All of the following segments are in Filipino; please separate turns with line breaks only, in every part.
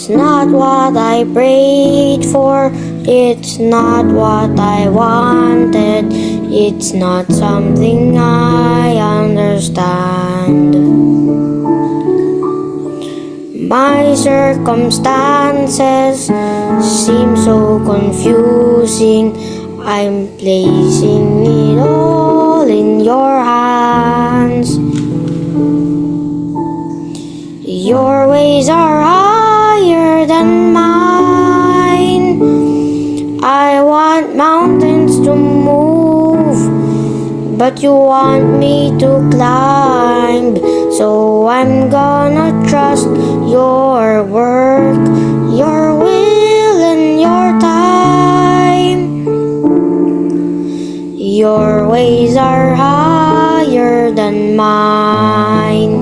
It's not what I prayed for, it's not what I wanted, it's not something I understand. My circumstances seem so confusing, I'm placing it all in your hands. Your ways are higher than mine. I want mountains to move, but you want me to climb. So I'm gonna trust your work, your will and your time. Your ways are higher than mine.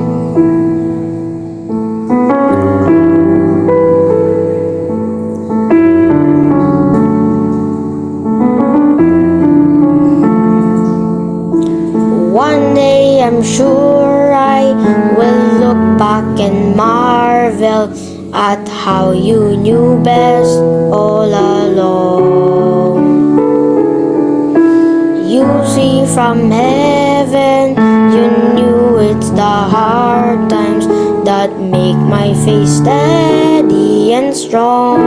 One day I'm sure I will look back and marvel at how you knew best all along. You see from heaven, you knew it's the hard times that make my faith steady and strong.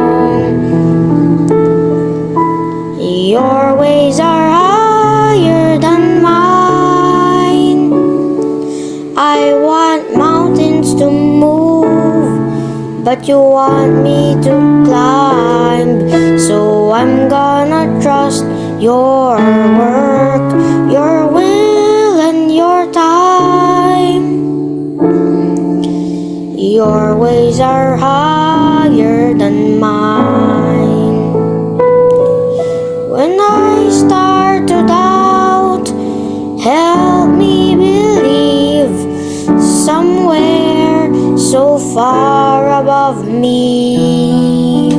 Your ways are higher than mine. I want mountains to move, but you want me to climb. So I'm gonna trust your work, your will and your time. Your ways are higher than mine. When I start to doubt, help me believe somewhere so far above me.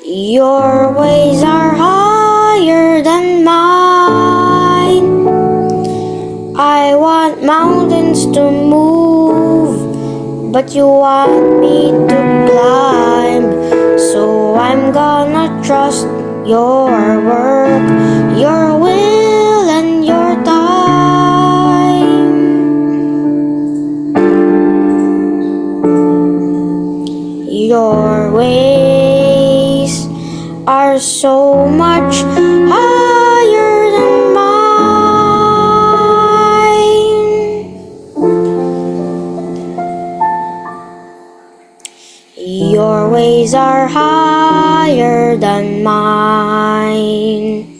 Your ways are higher than mine. I want mountains to move, but you want me to climb. So I'm gonna trust your work, your will and your time. Your ways are so much higher than mine. Your ways are higher than mine.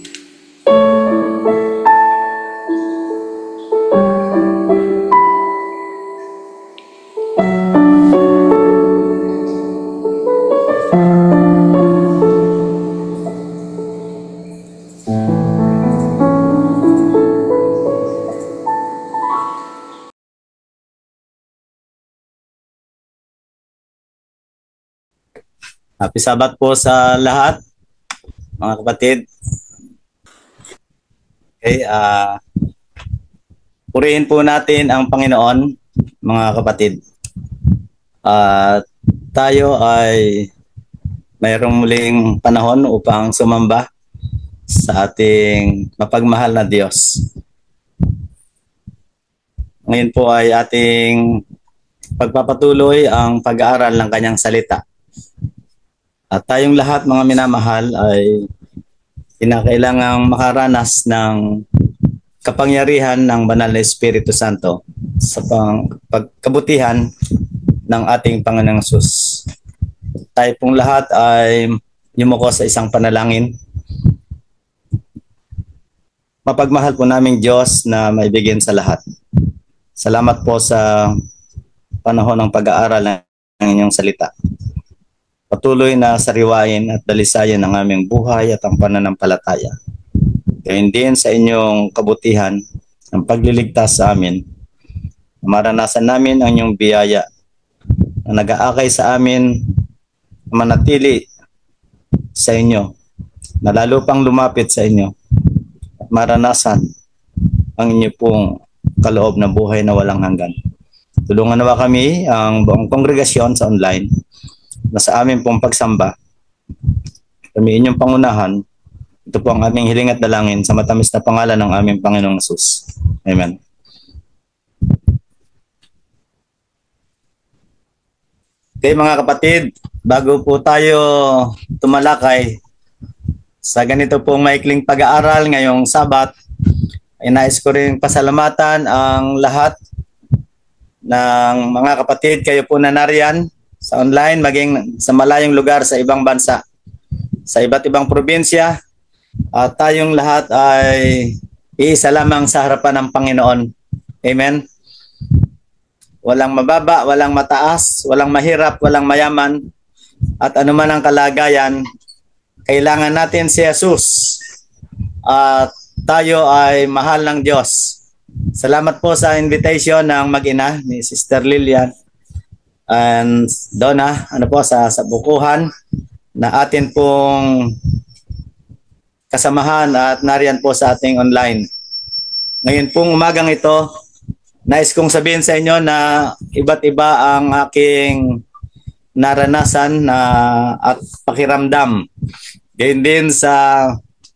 Happy Sabat po sa lahat, mga kapatid. Okay, purihin po natin ang Panginoon, mga kapatid. Tayo ay mayroong muling panahon upang sumamba sa ating mapagmahal na Diyos. Ngayon po ay ating pagpapatuloy ang pag-aaral ng Kanyang salita. At tayong lahat, mga minamahal, ay kinakailangang makaranas ng kapangyarihan ng Banal na Espiritu Santo sa pagkabutihan ng ating Panginoong Hesus. Tayo pong lahat ay yumuko sa isang panalangin. Mapagmahal po naming Diyos na maibigin sa lahat. Salamat po sa panahon ng pag-aaral ng inyong salita. Patuloy na sariwain at dalisayan ang aming buhay at ang pananampalataya. Gayon din sa inyong kabutihan, ang pagliligtas sa amin. Maranasan namin ang inyong biyaya na nag-aakay sa amin manatili sa inyo, na lalo pang lumapit sa inyo at maranasan ang inyo pong kaloob na buhay na walang hanggan. Tulungan nawa kami, ang buong kongregasyon sa online, na sa amin pong pagsamba, kami inyong pangunahan. Ito po ang aming hiling at dalangin sa matamis na pangalan ng aming Panginoong Hesus. Amen. Okay mga kapatid, bago po tayo tumalakay sa ganito pong maikling pag-aaral ngayong Sabat, ay nais ko rin pasalamatan ang lahat ng mga kapatid, kayo po na nariyan sa online, maging sa malayong lugar sa ibang bansa, sa iba't ibang probinsya, at tayong lahat ay iisa lamang sa harapan ng Panginoon. Amen. Walang mababa, walang mataas, walang mahirap, walang mayaman, at anuman ang kalagayan, kailangan natin si Jesus at tayo ay mahal ng Diyos. Salamat po sa invitation ng mag-ina ni Sister Lilian and Donna, sa bukuhan na atin pong kasamahan at nariyan po sa ating online. Ngayon pong umagang ito, nais kong sabihin sa inyo na iba't iba ang aking naranasan at pakiramdam. Gayun din sa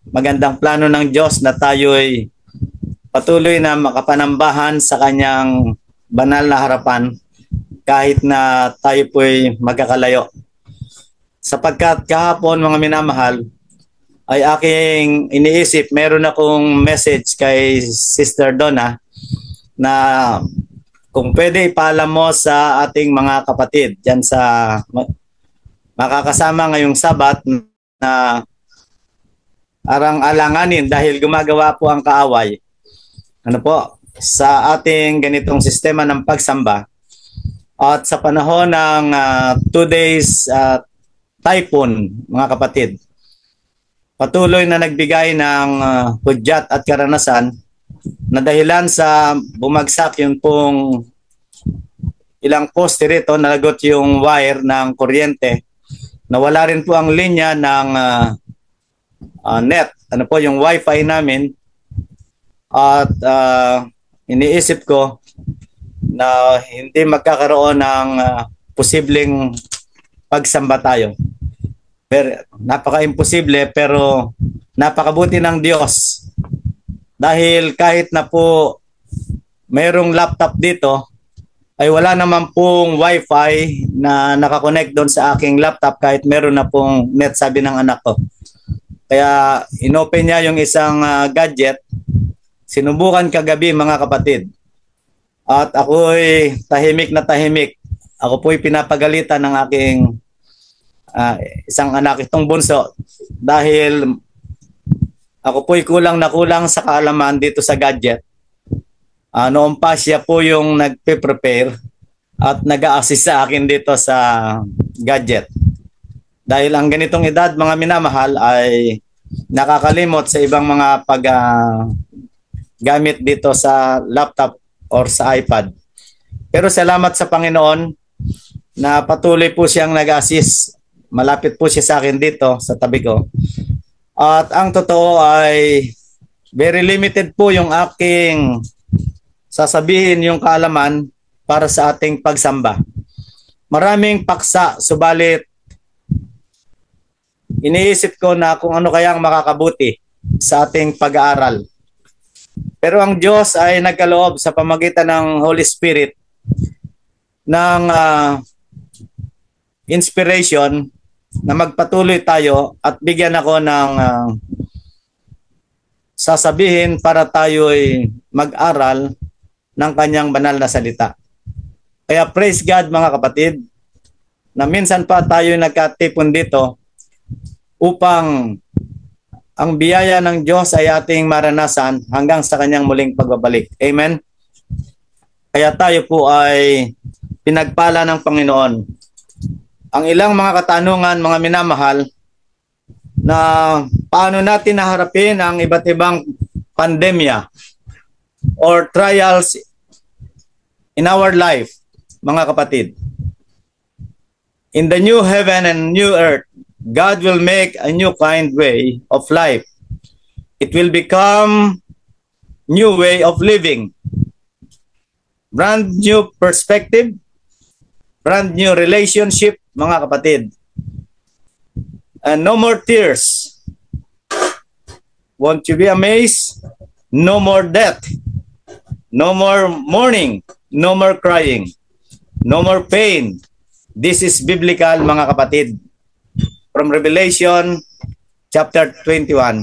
magandang plano ng Diyos na tayo'y patuloy na makapanambahan sa kanyang banal na harapan kahit na tayo po'y magkakalayo. Sapagkat kahapon, mga minamahal, ay aking iniisip, meron akong message kay Sister Donna na kung pwede ipaalam mo sa ating mga kapatid dyan sa makakasama ngayong Sabat na arang alanganin dahil gumagawa po ang kaaway sa ating ganitong sistema ng pagsamba, at sa panahon ng 2 days typhoon, mga kapatid, patuloy na nagbigay ng hudyat at karanasan na dahilan sa bumagsak yung pong ilang poste rito, nalagot yung wire ng kuryente, nawala rin po ang linya ng net, yung wifi namin, at iniisip ko na hindi magkakaroon ng posibleng pagsamba tayo. Pero napaka-imposible, pero napakabuti ng Diyos. Dahil kahit na po mayroong laptop dito, ay wala naman pong wifi na nakakonect doon sa aking laptop kahit meron na pong net, sabi ng anak ko. Kaya inopen niya yung isang gadget. Sinubukan kagabi, mga kapatid. At ako'y tahimik na tahimik. Ako po'y pinapagalitan ng aking isang anak, itong bunso, dahil ako po'y kulang na kulang sa kaalaman dito sa gadget. Noon pa siya po yung nagpe-prepare at nag-a-assist sa akin dito sa gadget. Dahil ang ganitong edad, mga minamahal, ay nakakalimot sa ibang mga gamit dito sa laptop or sa iPad. Pero salamat sa Panginoon na patuloy po siyang nag-assist. Malapit po siya sa akin dito sa tabi ko. At ang totoo ay very limited po yung aking sasabihin, yung kaalaman para sa ating pagsamba. Maraming paksa, subalit iniisip ko na kung ano kayang makakabuti sa ating pag-aaral. Pero ang Diyos ay nagkaloob sa pamagitan ng Holy Spirit ng inspiration na magpatuloy tayo at bigyan ako ng sasabihin para tayo'y mag-aral ng kanyang banal na salita. Kaya praise God, mga kapatid, na minsan pa tayo nagkatipon dito upang ang biyaya ng Diyos ay ating maranasan hanggang sa kanyang muling pagbabalik. Amen? Kaya tayo po ay pinagpala ng Panginoon. Ang ilang mga katanungan, mga minamahal, na paano natin naharapin ang iba't ibang pandemya or trials in our life, mga kapatid. In the new heaven and new earth, God will make a new kind way of life. It will become new way of living. brand new perspective, brand new relationship, mga kapatid. And no more tears. Won't you be amazed? No more death. No more mourning. No more crying. No more pain. This is biblical, mga kapatid. From Revelation chapter 21.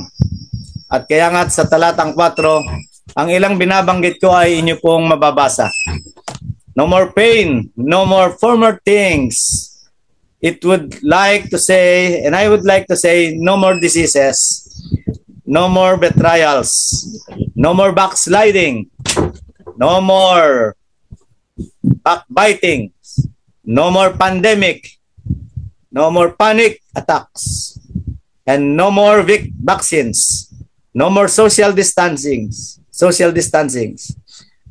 At kaya nga sa talatang 4, ang ilang binabanggit ko ay inyo pong mababasa. No more pain. No more former things. It would like to say, and I would like to say, no more diseases. No more betrayals. No more backsliding. No more backbiting. No more pandemic. No more panic attacks. And no more vaccines. No more social distancing.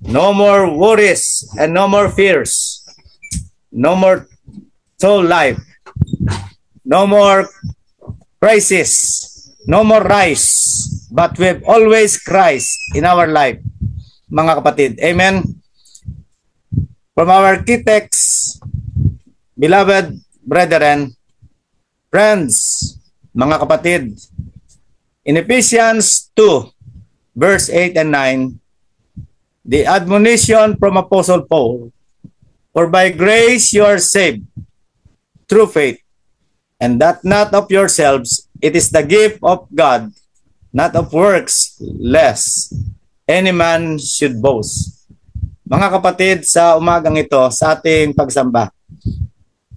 No more worries and no more fears. No more soul life. No more crisis. No more rise, but we've always Christ in our life, mga kapatid. Amen. From our key texts, beloved brethren, friends, mga kapatid, in Ephesians 2, verse 8 and 9, the admonition from Apostle Paul, for by grace you are saved, through faith, and that not of yourselves, it is the gift of God, not of works, lest any man should boast. Mga kapatid, sa umagang ito, sa ating pagsamba,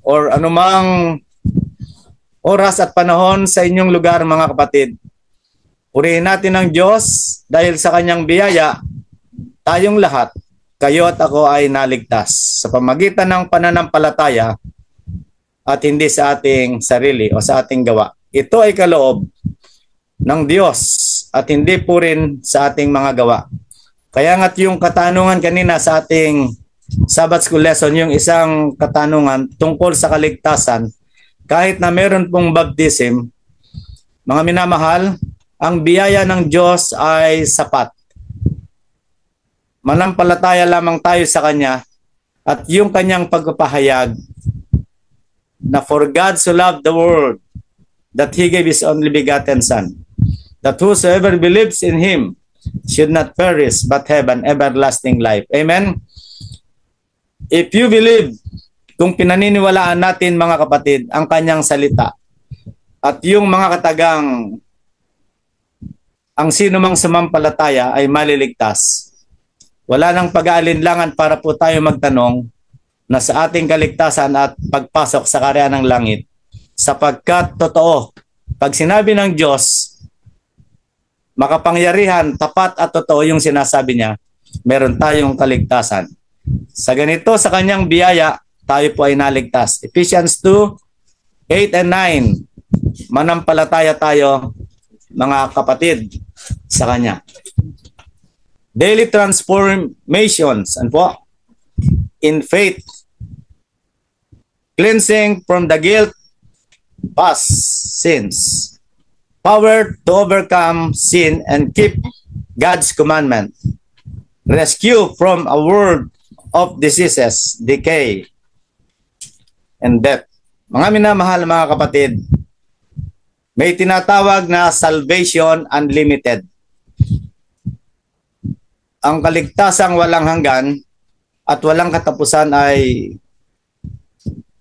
or anumang oras at panahon sa inyong lugar, mga kapatid, purihin natin ang Diyos dahil sa kanyang biyaya, tayong lahat, kayo at ako ay naligtas sa pamagitan ng pananampalataya at hindi sa ating sarili o sa ating gawa. Ito ay kaloob ng Diyos at hindi po rin sa ating mga gawa. Kaya nga't yung katanungan kanina sa ating Sabbath School lesson, yung isang katanungan tungkol sa kaligtasan, kahit na meron pong baptism, mga minamahal, ang biyaya ng Diyos ay sapat. Manampalataya lamang tayo sa Kanya at yung Kanyang pagpapahayag na for God so loved the world that He gave His only begotten Son, that whosoever believes in Him should not perish but have an everlasting life. Amen? If you believe, kung pinaniniwalaan natin, mga kapatid, ang Kanyang salita at yung mga katagang ang sino mang sumampalataya ay maliligtas, wala nang pag-aalinlangan para po tayo magtanong na sa ating kaligtasan at pagpasok sa kaharian ng langit. Sapagkat totoo, pag sinabi ng Diyos, makapangyarihan, tapat at totoo yung sinasabi niya, meron tayong kaligtasan. Sa ganito, sa kanyang biyaya, tayo po ay naligtas. Ephesians 2, 8 and 9, manampalataya tayo, mga kapatid, sa kanya. Daily transformations, and po, in faith, cleansing from the guilt, past sins, power to overcome sin and keep God's commandment, rescue from a world of diseases, decay, and death. Mga minamahal, mga kapatid, may tinatawag na salvation unlimited. Ang kaligtasang walang hanggan at walang katapusan ay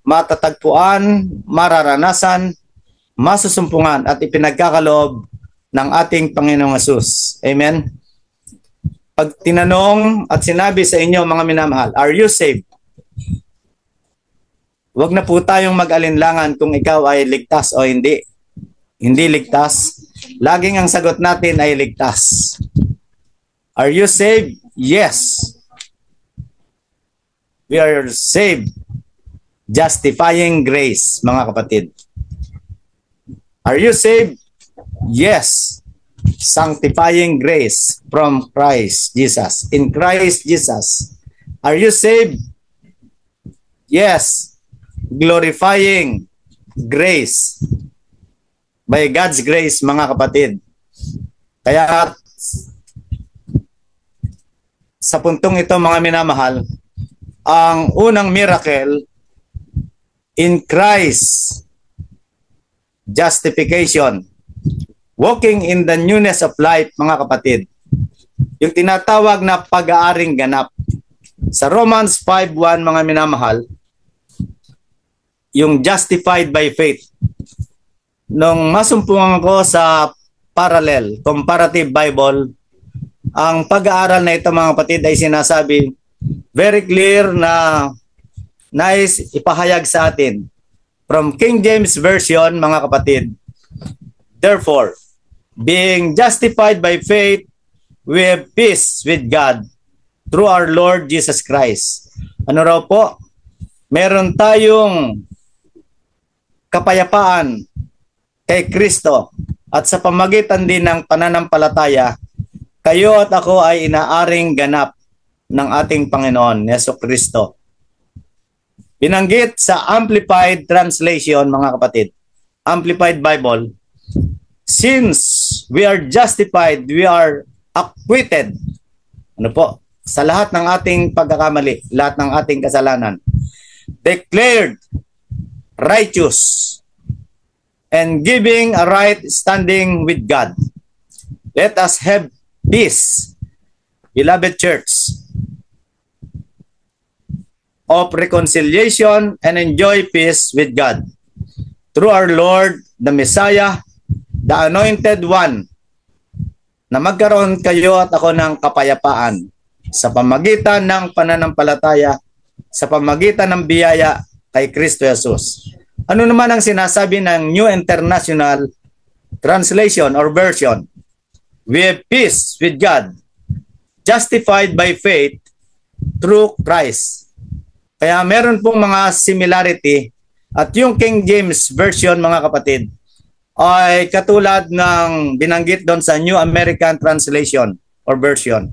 matatagpuan, mararanasan, masusumpungan at ipinagkakaloob ng ating Panginoong Hesus. Amen? Pag tinanong at sinabi sa inyo, mga minamahal, are you saved? Huwag na po tayong mag-alinlangan kung ikaw ay ligtas o hindi. Hindi ligtas. Laging ang sagot natin ay ligtas. Are you saved? Yes. We are saved. Justifying grace, mga kapatid. Are you saved? Yes. Sanctifying grace from Christ Jesus. In Christ Jesus. Are you saved? Yes. Glorifying grace. By God's grace, mga kapatid. Kaya sa puntong ito mga minamahal, ang unang miracle in Christ, justification, walking in the newness of life mga kapatid. Yung tinatawag na pag-aaring ganap. Sa Romans 5:1 mga minamahal, yung justified by faith. Nung masumpungan ko sa parallel, comparative Bible, ang pag-aaral na ito mga kapatid ay sinasabi very clear na nais ipahayag sa atin from King James Version mga kapatid. Therefore, being justified by faith, we have peace with God through our Lord Jesus Christ. Ano raw po? Meron tayong kapayapaan kay Kristo at sa pamagitan din ng pananampalataya, kayo at ako ay inaaring ganap ng ating Panginoon, Yesu Kristo. Binanggit sa Amplified Translation, mga kapatid, Amplified Bible, since we are justified, we are acquitted. Ano po? Sa lahat ng ating pagkakamali, lahat ng ating kasalanan. Declared righteous and giving a right standing with God. Let us have peace, beloved church, of reconciliation and enjoy peace with God through our Lord, the Messiah, the Anointed One, na magkaroon kayo at ako ng kapayapaan sa pamagitan ng pananampalataya, sa pamagitan ng biyaya kay Kristo Jesus. Ano naman ang sinasabi ng New International Translation or Version? We have peace with God, justified by faith through Christ. Kaya meron pong mga similarity at yung King James Version mga kapatid ay katulad ng binanggit doon sa New American Translation or Version.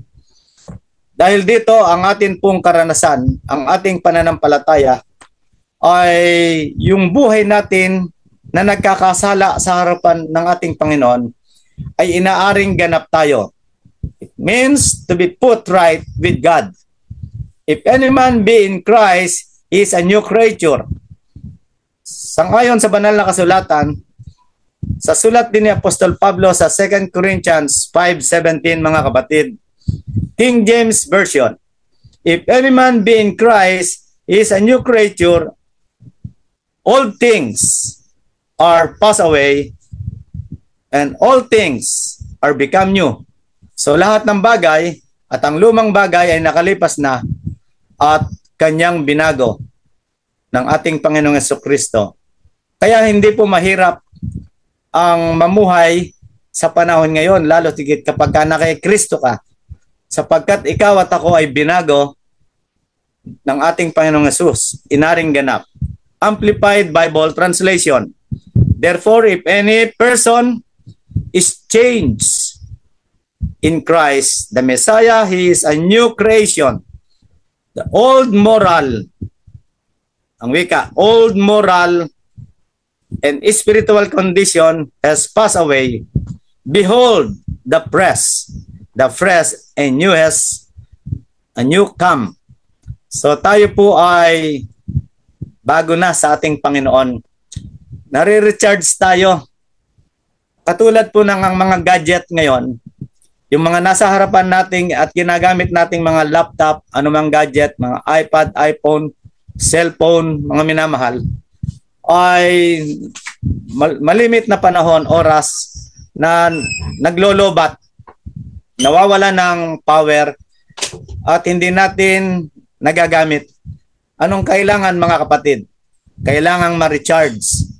Dahil dito ang atin pong karanasan, ang ating pananampalataya ay yung buhay natin na nagkakasala sa harapan ng ating Panginoon ay inaaring ganap tayo. It means to be put right with God. If any man be in Christ, he is a new creature. Sangayon sa banal na kasulatan, sa sulat din ni Apostol Pablo sa 2 Corinthians 5:17 mga kapatid, King James Version, if any man be in Christ, he is a new creature. All things are passed away and all things are become new. So lahat ng bagay at ang lumang bagay ay nakalipas na at kanyang binago ng ating Panginoong Jesucristo. Kaya hindi po mahirap ang mamuhay sa panahon ngayon, lalo tigit kapag ka na kay Kristo ka, sapagkat ikaw at ako ay binago ng ating Panginoong Jesus, inaring ganap. Amplified Bible Translation. Therefore, if any person is changed in Christ, the Messiah, he is a new creation. The old moral, ang wika, old moral and spiritual condition has passed away. Behold, the fresh and new has a new come. So tayo po ay bago na sa ating Panginoon. Nare-recharge tayo. Katulad po ng mga gadget ngayon, yung mga nasa harapan nating at ginagamit nating mga laptop, anumang gadget, mga iPad, iPhone, cellphone, mga minamahal, ay malimit na panahon, oras, na naglolobat, nawawala ng power at hindi natin nagagamit. Anong kailangan mga kapatid? Kailangang ma-recharge.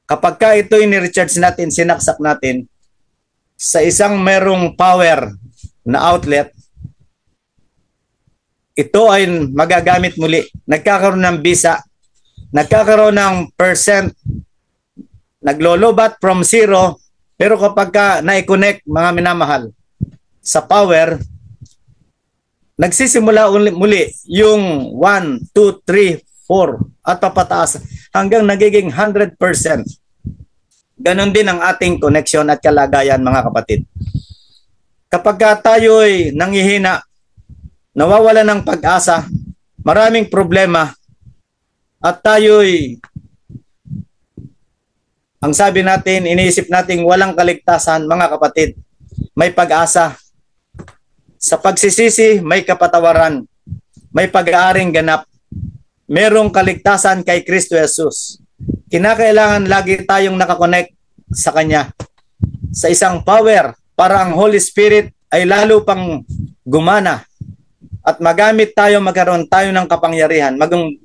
Kapag ka ito ni-recharge natin, sinaksak natin sa isang merong power na outlet, ito ay magagamit muli. Nagkakaroon ng bisa, nagkakaroon ng percent, naglolobat from zero, pero kapag ka na-connect mga minamahal sa power, nagsisimula muli yung 1, 2, 3, 4 at papataas hanggang nagiging 100%. Ganon din ang ating connection at kalagayan mga kapatid. Kapag tayo'y nanghihina, nawawala ng pag-asa, maraming problema, at tayo'y, ang sabi natin, iniisip natin walang kaligtasan, mga kapatid, may pag-asa. Sa pagsisisi, may kapatawaran, may pag-aaring ganap, merong kaligtasan kay Kristo Jesus. Kinakailangan lagi tayong nakakonect sa Kanya, sa isang power, para ang Holy Spirit ay lalo pang gumana at magamit tayo, magkaroon tayo ng kapangyarihan,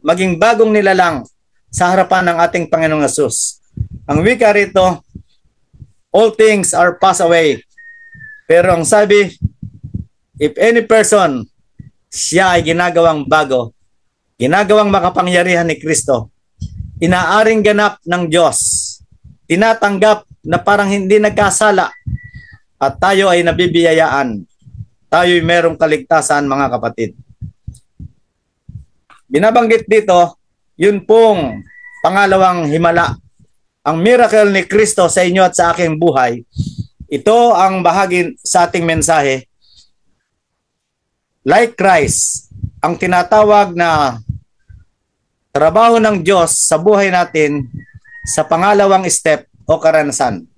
maging bagong nilalang sa harapan ng ating Panginoong Hesus. Ang wika rito, all things are passed away. Pero ang sabi, if any person, siya ay ginagawang bago, ginagawang makapangyarihan ni Kristo, inaaring ganap ng Diyos, tinatanggap na parang hindi nagkasala, at tayo ay nabibiyayaan. Tayo'y merong kaligtasan, mga kapatid. Binabanggit dito, yun pong pangalawang himala. Ang miracle ni Kristo sa inyo at sa aking buhay. Ito ang bahagi sa ating mensahe. Like Christ, ang tinatawag na trabaho ng Diyos sa buhay natin sa pangalawang step o karanasan.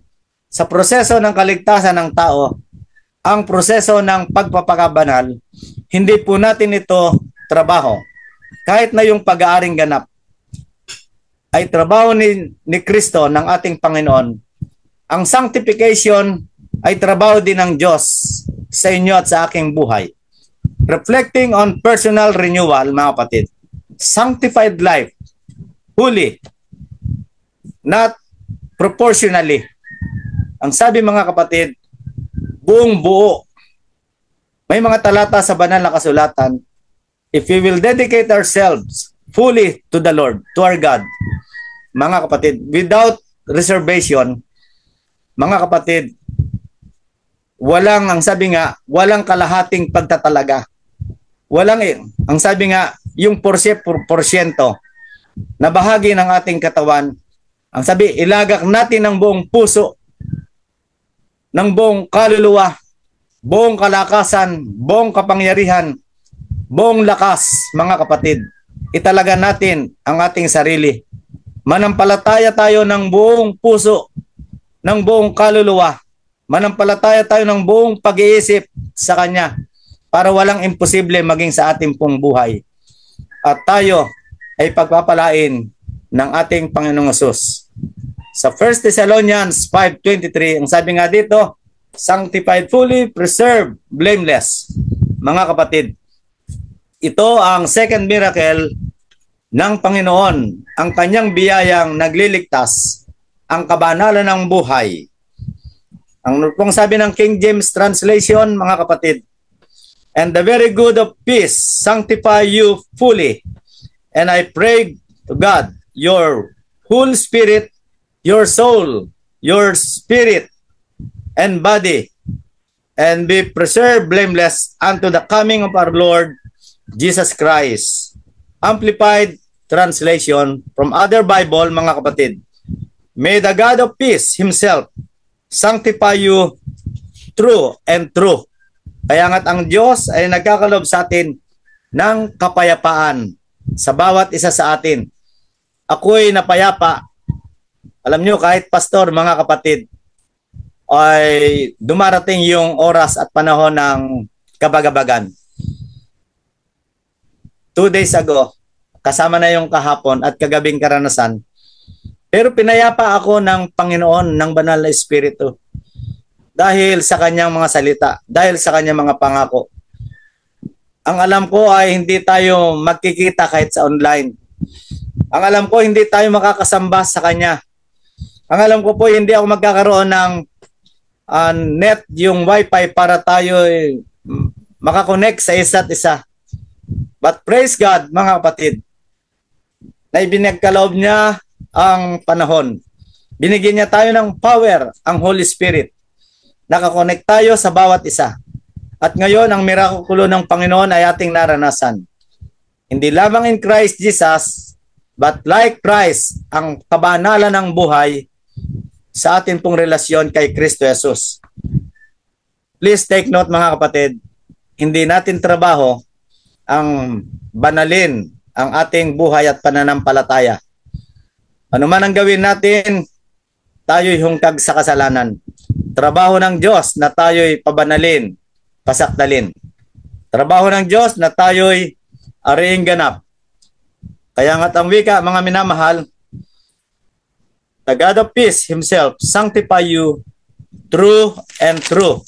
Sa proseso ng kaligtasan ng tao, ang proseso ng pagpapakabanal, hindi po natin ito trabaho. Kahit na yung pag-aaring ganap, ay trabaho ni Kristo, ng ating Panginoon. Ang sanctification ay trabaho din ng Diyos sa inyo at sa aking buhay. Reflecting on personal renewal, mga kapatid. Sanctified life, holy, not proportionally. Ang sabi, mga kapatid, buong buo. May mga talata sa banal na kasulatan, if we will dedicate ourselves fully to the Lord, to our God, mga kapatid, without reservation, mga kapatid, ang sabi nga, walang kalahating pagtatalaga. Ang sabi nga, yung porsyento na bahagi ng ating katawan, ang sabi, ilagak natin ng buong puso, ng buong kaluluwa, buong kalakasan, buong kapangyarihan, buong lakas, mga kapatid. Italaga natin ang ating sarili. Manampalataya tayo ng buong puso, ng buong kaluluwa. Manampalataya tayo ng buong pag-iisip sa Kanya para walang imposible maging sa ating pong buhay. At tayo ay pagpapalain ng ating Panginoong Hesus. Sa 1 Thessalonians 5:23, ang sabi nga dito, sanctified fully, preserved, blameless. Mga kapatid, ito ang second miracle ng Panginoon, ang kanyang biyayang nagliligtas, ang kabanalan ng buhay. Ang pong sabi ng King James Translation, mga kapatid, and the very good of peace sanctify you fully, and I pray to God, your whole spirit, your soul, your spirit, and body, and be preserved blameless unto the coming of our Lord Jesus Christ. Amplified Translation from other Bible, mga kapatid. May the God of peace Himself sanctify you true and true. Kaya nga't ang Diyos ay nagkakalob sa atin ng kapayapaan sa bawat isa sa atin. Ako'y napayapa. Alam nyo, kahit pastor, mga kapatid, ay dumarating yung oras at panahon ng kabagabagan. 2 days ago, kasama na yung kahapon at kagabing karanasan. Pero pinayapa ako ng Panginoon, ng Banal na Espiritu. Dahil sa kanyang mga salita, dahil sa kanyang mga pangako. Ang alam ko ay hindi tayo magkikita kahit sa online. Ang alam ko hindi tayo makakasamba sa kanya. Ang alam ko po hindi ako magkakaroon ng net, yung wifi para tayo makakonect sa isa't isa. But praise God, mga kapatid, na ibinagkaloob niya ang panahon. Binigyan niya tayo ng power, ang Holy Spirit. Nakakonect tayo sa bawat isa. At ngayon, ang mirakulo ng Panginoon ay ating naranasan. Hindi lamang in Christ Jesus, but like Christ, ang kabanalan ng buhay sa atin pong relasyon kay Kristo Jesus. please take note mga kapatid, hindi natin trabaho ang banalin ang ating buhay at pananampalataya. Ano man ang gawin natin, tayo'y hungkag sa kasalanan. Trabaho ng Diyos na tayo'y pabanalin, pasakdalin. Trabaho ng Diyos na tayo'y ariing ganap. Kaya nga't ang wika, mga minamahal, the God of peace Himself sanctify you true and true.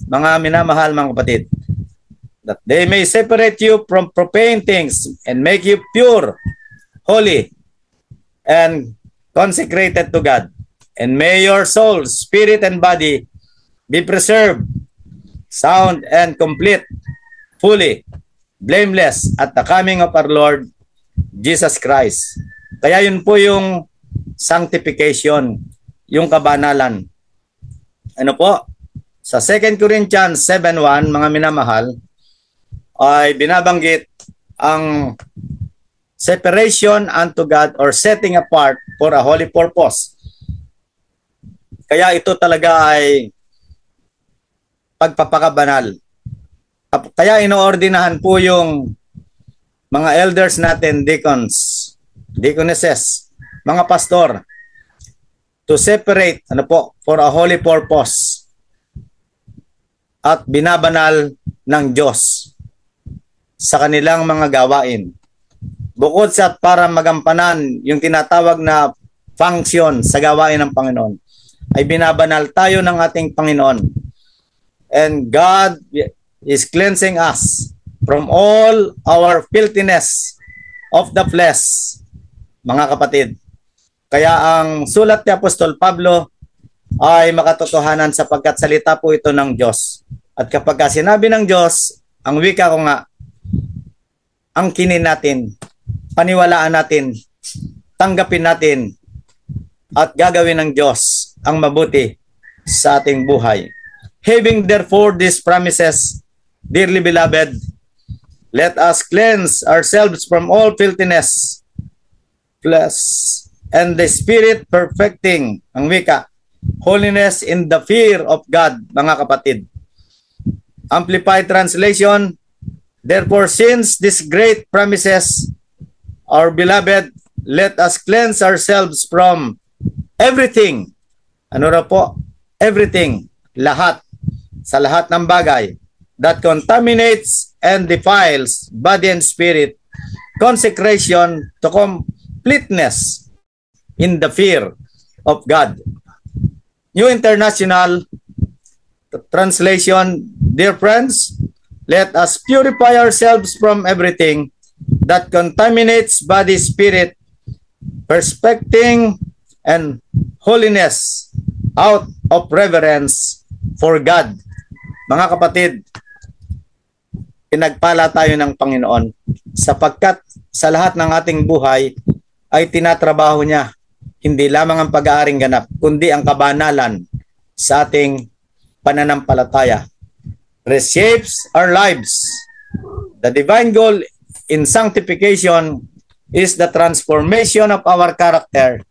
Mga minamahal, mga kapatid, that they may separate you from profane things and make you pure, holy, and consecrated to God. And may your soul, spirit, and body be preserved, sound and complete, fully, blameless at the coming of our Lord Jesus Christ. Kaya yun po yung sanctification, yung kabanalan. Ano po? Sa 2 Corinthians 7:1, mga minamahal, ay binabanggit ang separation unto God or setting apart for a holy purpose. Kaya ito talaga ay pagpapakabanal. Kaya inoordinahan po yung mga elders natin, deacons, deaconesses, mga pastor, to separate for a holy purpose at binabanal ng Diyos sa kanilang mga gawain. Bukod sa para magampanan yung tinatawag na function sa gawain ng Panginoon, ay binabanal tayo ng ating Panginoon. And God is cleansing us from all our filthiness of the flesh, mga kapatid. Kaya ang sulat ni Apostol Pablo ay makatotohanan sapagkat salita po ito ng Diyos. At kapag sinabi ng Diyos, ang wika ko nga, ang kinin natin, paniwalaan natin, tanggapin natin, at gagawin ng Diyos ang mabuti sa ating buhay. Having therefore these promises, dearly beloved, let us cleanse ourselves from all filthiness, flesh, and the Spirit perfecting, ang wika, holiness in the fear of God, mga kapatid. Amplified Translation, therefore, since these great promises, our beloved, let us cleanse ourselves from everything. Ano ra po? Everything. Lahat. Sa lahat ng bagay that contaminates and defiles body and spirit. Consecration to completeness in the fear of God. New International Translation, dear friends, let us purify ourselves from everything that contaminates body, spirit, perfecting and holiness out of reverence for God. Mga kapatid, pinagpala tayo ng Panginoon sapagkat sa lahat ng ating buhay ay tinatrabaho niya hindi lamang ang pag-aaring ganap, kundi ang kabanalan sa ating pananampalataya. Reshapes our lives. The divine goal in sanctification is the transformation of our character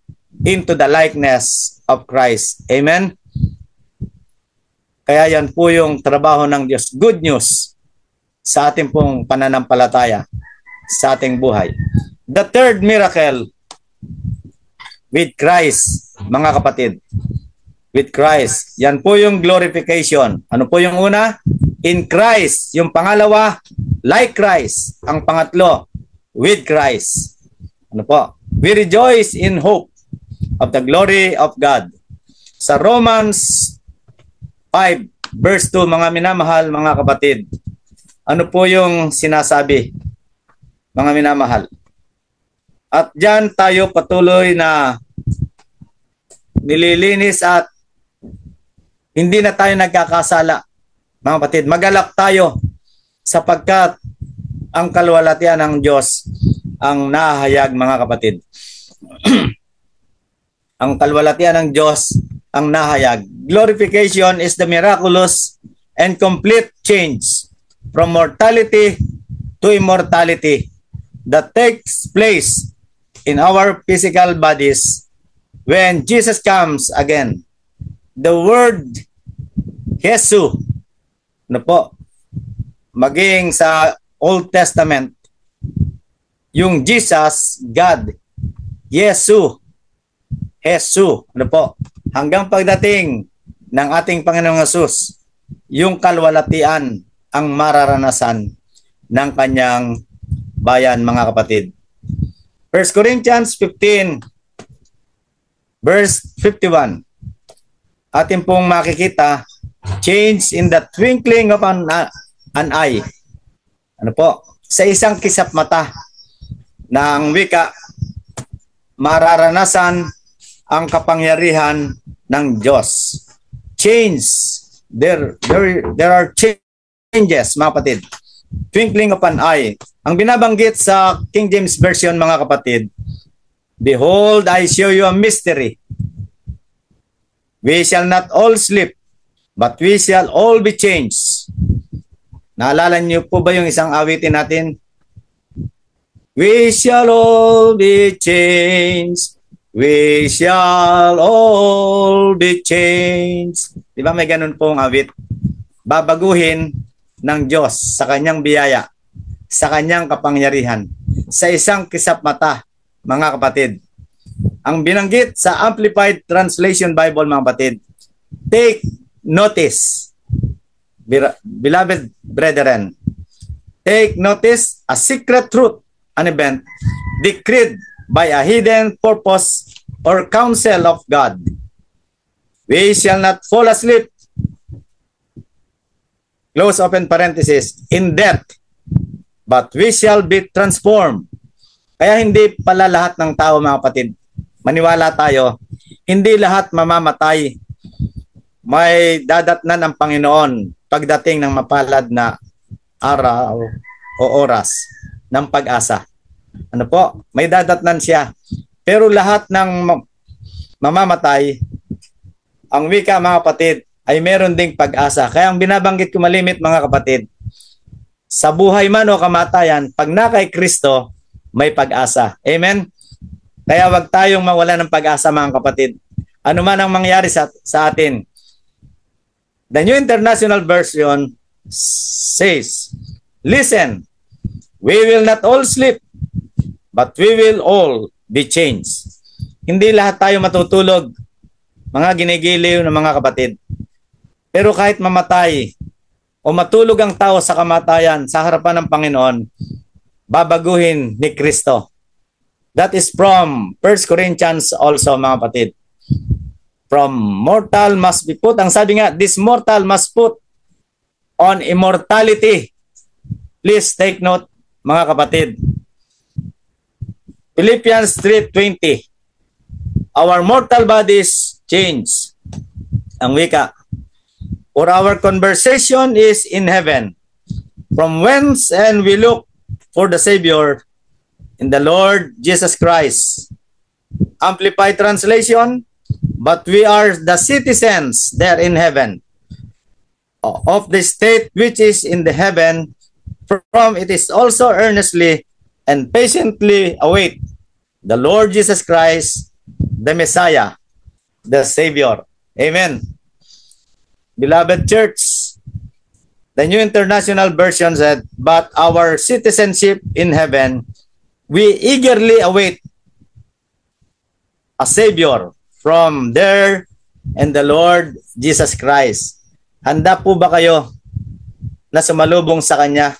into the likeness of Christ. Amen? Kaya yan po yung trabaho ng Diyos. Good news sa ating pong pananampalataya sa ating buhay. The third miracle with Christ, mga kapatid. With Christ. Yan po yung glorification. Ano po yung una? In Christ. Yung pangalawa, like Christ. Ang pangatlo, with Christ. Ano po? We rejoice in hope of the glory of God. Sa Romans 5 verse 2, mga minamahal, mga kapatid, ano po yung sinasabi, mga minamahal? At dyan tayo patuloy na nililinis at hindi na tayo nagkakasala. Mga kapatid, magalak tayo sapagkat ang kalwalatian ng Diyos ang nahayag, mga kapatid. Ang kalwalatian ng Diyos ang nahayag. Glorification is the miraculous and complete change from mortality to immortality that takes place in our physical bodies when Jesus comes again. The word Jesus Ano po? Maging sa Old Testament, yung Jesus, God, Yesu, ano po? Hanggang pagdating ng ating Panginoong Hesus, yung kalwalatian ang mararanasan ng kanyang bayan, mga kapatid. 1 Corinthians 15, verse 51. Atin pong makikita, change in the twinkling of an eye. Ano po? Sa isang kisap mata ng wika, mararanasan ang kapangyarihan ng Diyos. Change. There are changes, mga kapatid. Twinkling of an eye. Ang binabanggit sa King James Version, mga kapatid, behold, I show you a mystery. We shall not all sleep, but we shall all be changed. Naalala niyo po ba yung isang awitin natin? We shall all be changed. We shall all be changed. Di ba may ganun pong awit? Babaguhin ng Diyos sa kanyang biyaya, sa kanyang kapangyarihan, sa isang kisap mata, mga kapatid. Ang binanggit sa Amplified Translation Bible, mga kapatid, take notice, beloved brethren, take notice a secret truth, an event decreed by a hidden purpose or counsel of God. We shall not fall asleep, close open parenthesis, in death, but we shall be transformed. Kaya hindi pala lahat ng tao, mga kapatid, maniwala tayo, hindi lahat mamamatay. May dadatnan ng Panginoon pagdating ng mapalad na araw o oras ng pag-asa. Ano po? May dadatnan siya. Pero lahat ng mamamatay, ang wika, mga kapatid, ay meron ding pag-asa. Kaya ang binabanggit ko malimit, mga kapatid, sa buhay man o kamatayan, pag na kay Kristo, may pag-asa. Amen? Kaya wag tayong mawala ng pag-asa, mga kapatid. Ano man ang mangyari sa atin. The New International Version says, listen, we will not all sleep, but we will all be changed. Hindi lahat tayo matutulog, mga ginigiliw ng mga kapatid. Pero kahit mamatay o matulog ang tao sa kamatayan sa harapan ng Panginoon, babaguhin ni Kristo. That is from 1 Corinthians also, mga kapatid. From mortal must be put. Ang sabi nga, this mortal must put on immortality. Please take note, mga kapatid. Philippians 3:20. Our mortal bodies change. Ang wika. For our conversation is in heaven, from whence and we look for the Savior in the Lord Jesus Christ. Amplified translation, but we are the citizens there in heaven, of the state which is in the heaven, from it is also earnestly and patiently await the Lord Jesus Christ, the Messiah, the Savior. Amen. Beloved church, the New International Version said, but our citizenship in heaven, we eagerly await a Savior from there and the Lord Jesus Christ. Handa po ba kayo na sumalubong sa Kanya?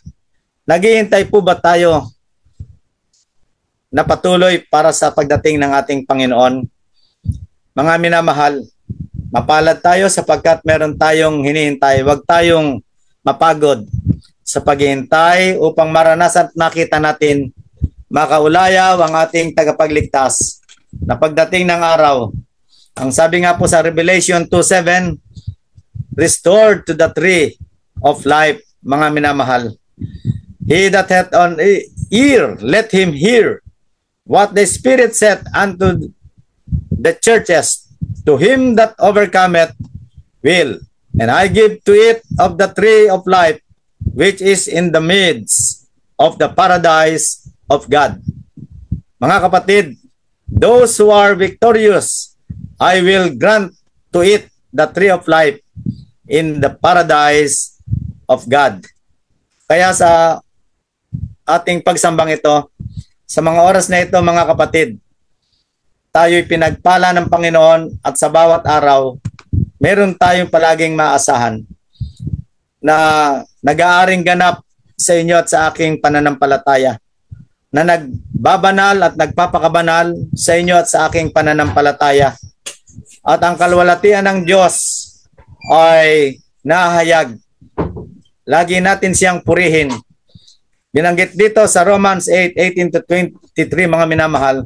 Naghihintay po ba tayo na patuloy para sa pagdating ng ating Panginoon? Mga minamahal, mapalad tayo sapagkat meron tayong hinihintay. Huwag tayong mapagod sa paghihintay upang maranasan at makita natin makaulayaw ang ating tagapagligtas na pagdating ng araw. Ang sabi nga po sa Revelation 2:7, restored to the tree of life, mga minamahal. He that hath an ear, let him hear what the Spirit saith unto the churches. To him that overcometh will, and I give to it of the tree of life, which is in the midst of the paradise of God. Mga kapatid, those who are victorious, I will grant to it the tree of life in the paradise of God. Kaya sa ating pagsambang ito, sa mga oras na ito mga kapatid, tayo'y pinagpala ng Panginoon at sa bawat araw, meron tayong palaging maasahan na nag-aaring ganap sa inyo at sa aking pananampalataya, na nagbabanal at nagpapakabanal sa inyo at sa aking pananampalataya. At ang kalwalatian ng Diyos ay nahayag. Lagi natin siyang purihin. Binanggit dito sa Romans 8:18 to 23, mga minamahal,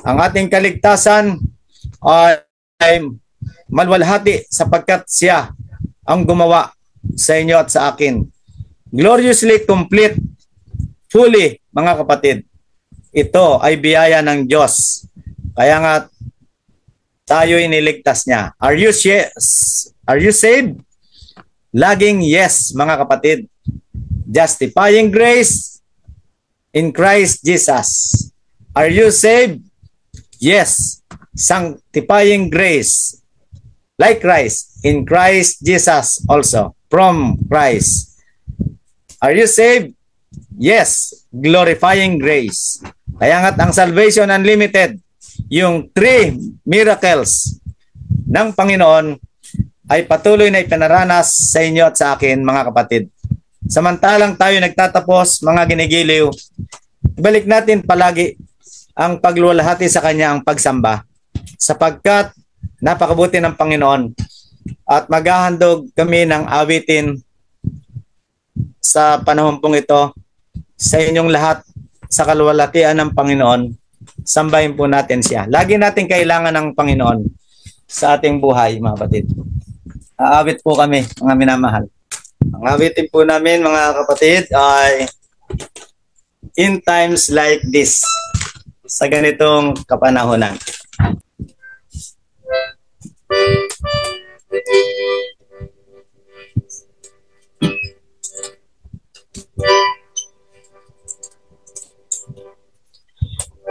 ang ating kaligtasan ay malwalhati sapagkat siya ang gumawa sa inyo at sa akin. Gloriously complete, fully, mga kapatid. Ito ay biyaya ng Diyos. Kaya nga tayo iniligtas niya. Are you saved? Laging yes, mga kapatid. Justifying grace in Christ Jesus. Are you saved? Yes. Sanctifying grace like Christ in Christ Jesus also, from Christ. Are you saved? Yes. Glorifying grace. Kaya nga't ang Salvation Unlimited, yung 3 miracles ng Panginoon ay patuloy na ipinaranas sa inyo at sa akin, mga kapatid. Samantalang tayo nagtatapos, mga ginigiliw, balik natin palagi ang paglulahati sa Kanya, ang pagsamba, sapagkat napakabuti ng Panginoon at maghahandog kami ng awitin sa panahon pong ito sa inyong lahat sa kalwalatian ng Panginoon. Sambahin po natin siya. Lagi natin kailangan ng Panginoon sa ating buhay, mga kapatid. Aawit po kami, mga minamahal. Ang awitin po namin, mga kapatid, ay In Times Like This, sa ganitong kapanahonan.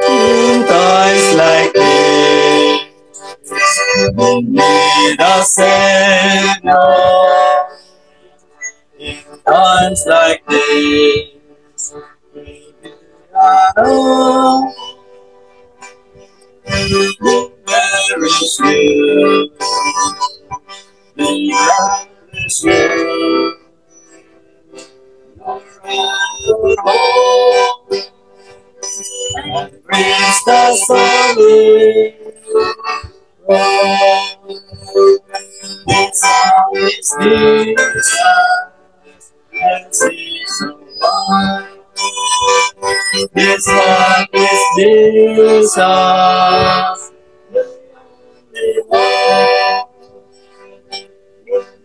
In times like this, we need a Savior. In times like this, we are perish you, perish you. And brings the solid this song is Jesus, yes, he's the one. This one is Jesus, the only one.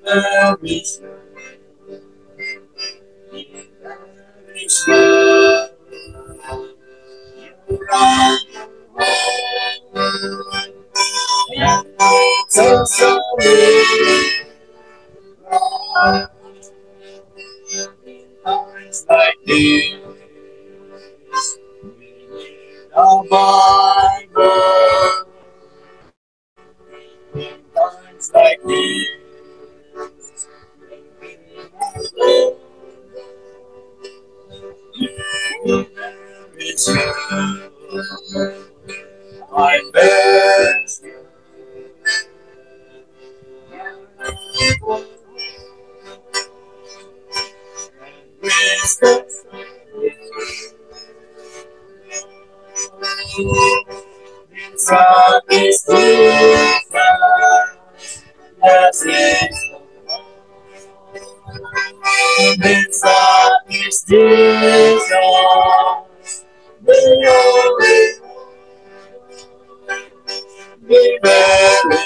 Perish you, perish you. So sorry. Times like this, the Bible. Times like this, it's you. I best from this distance, yes, it's from this distance, the only be very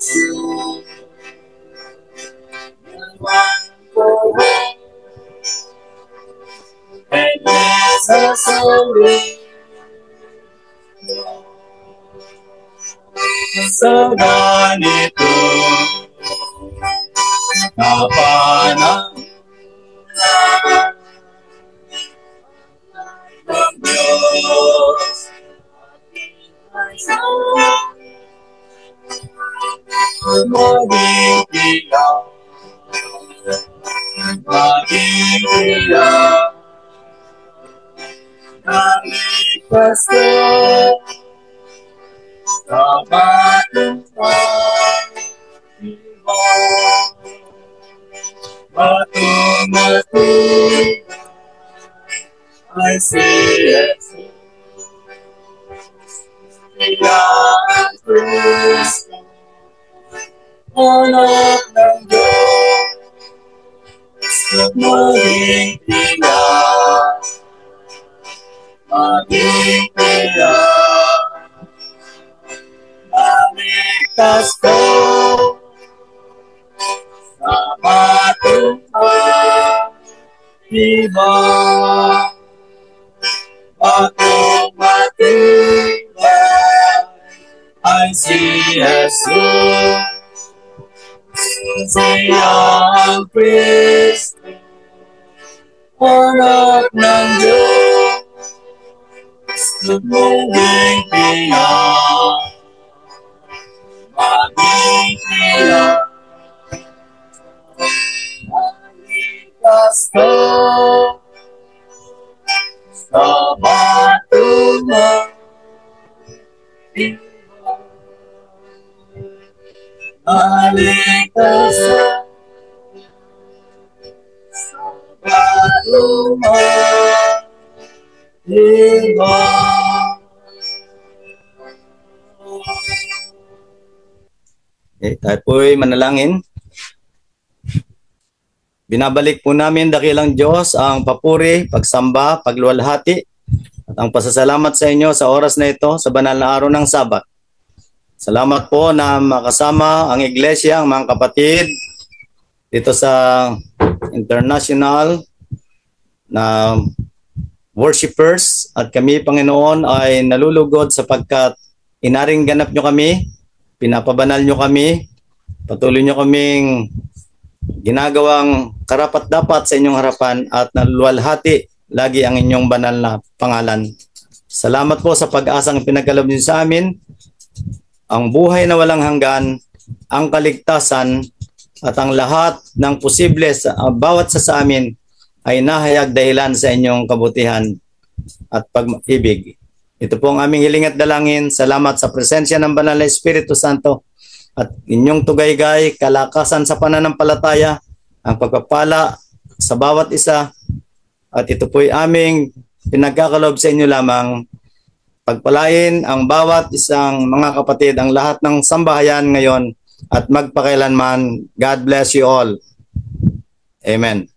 true. And yes, I'm sorry. Sa ganito, kapanahon ng Diyos. maging ilaw, maging ilaw, naligtas ko sa batong pag-ibig. Batong matibay ay si Jesus. Iyan Kristo, anak ng Diyos, maging ilaw, maging ilaw, naligtas ko sa batong pag-ibig. Batong matibay ay si Jesus. Siyang Kristo, anak ng Diyos, maging ilaw, maging ilaw, naligtas ko sa batong matibay. Naligtas sa batong matibay. Okay, tayo po'y manalangin. Binabalik po namin, dakilang Diyos, ang papuri, pagsamba, pagluwalhati, at ang pasasalamat sa inyo sa oras na ito, sa banal na araw ng Sabat. Salamat po na makasama ang iglesia, ang mga kapatid, dito sa international na worshipers, at kami, Panginoon, ay nalulugod sapagkat inaring ganap nyo kami, pinapabanal nyo kami, patuloy nyo kaming ginagawang karapat-dapat sa inyong harapan at naluluwalhati lagi ang inyong banal na pangalan. Salamat po sa pag-asang pinagkaloob niyo sa amin, ang buhay na walang hanggan, ang kaligtasan, at ang lahat ng posible sa bawat sa amin ay nahayag dahilan sa inyong kabutihan at pag-ibig. Ito po ang aming hiling at dalangin. Salamat sa presensya ng Banal na Espiritu Santo at inyong tugaygay, kalakasan sa pananampalataya, ang pagpapala sa bawat isa. At ito po'y aming pinagkakalob sa inyo lamang. Pagpalain ang bawat isang mga kapatid, ang lahat ng sambahayan ngayon at magpakailanman. God bless you all. Amen.